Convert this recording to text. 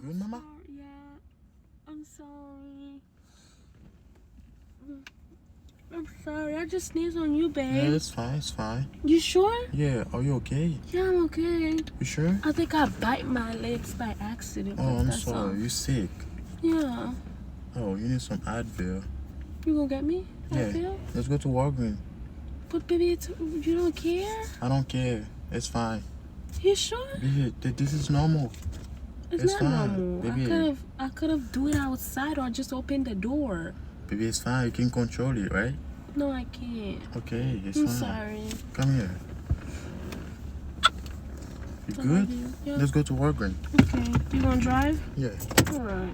good, Mama? Yeah, I'm sorry. I'm sorry. I just sneezed on you, babe. Yeah, it's fine. It's fine. You sure? Yeah. Are you okay? Yeah, I'm okay. You sure? I think I bite my legs by accident. Oh, I'm that's sorry. all. You sick? Yeah. Oh, you need some Advil. You gonna get me? Yeah. I feel? Let's go to Walgreens. But baby, you don't care? I don't care. It's fine. You sure? Baby, this is normal. It's It's not fine, normal. baby. I could have do it outside or just open the door. Baby, it's fine. You can control it, right? No, I can't. Okay, it's I'm fine. sorry. Come here. You I good? love you. Yeah. Let's go to Walgreens. Okay. You gonna drive? Yeah. All right.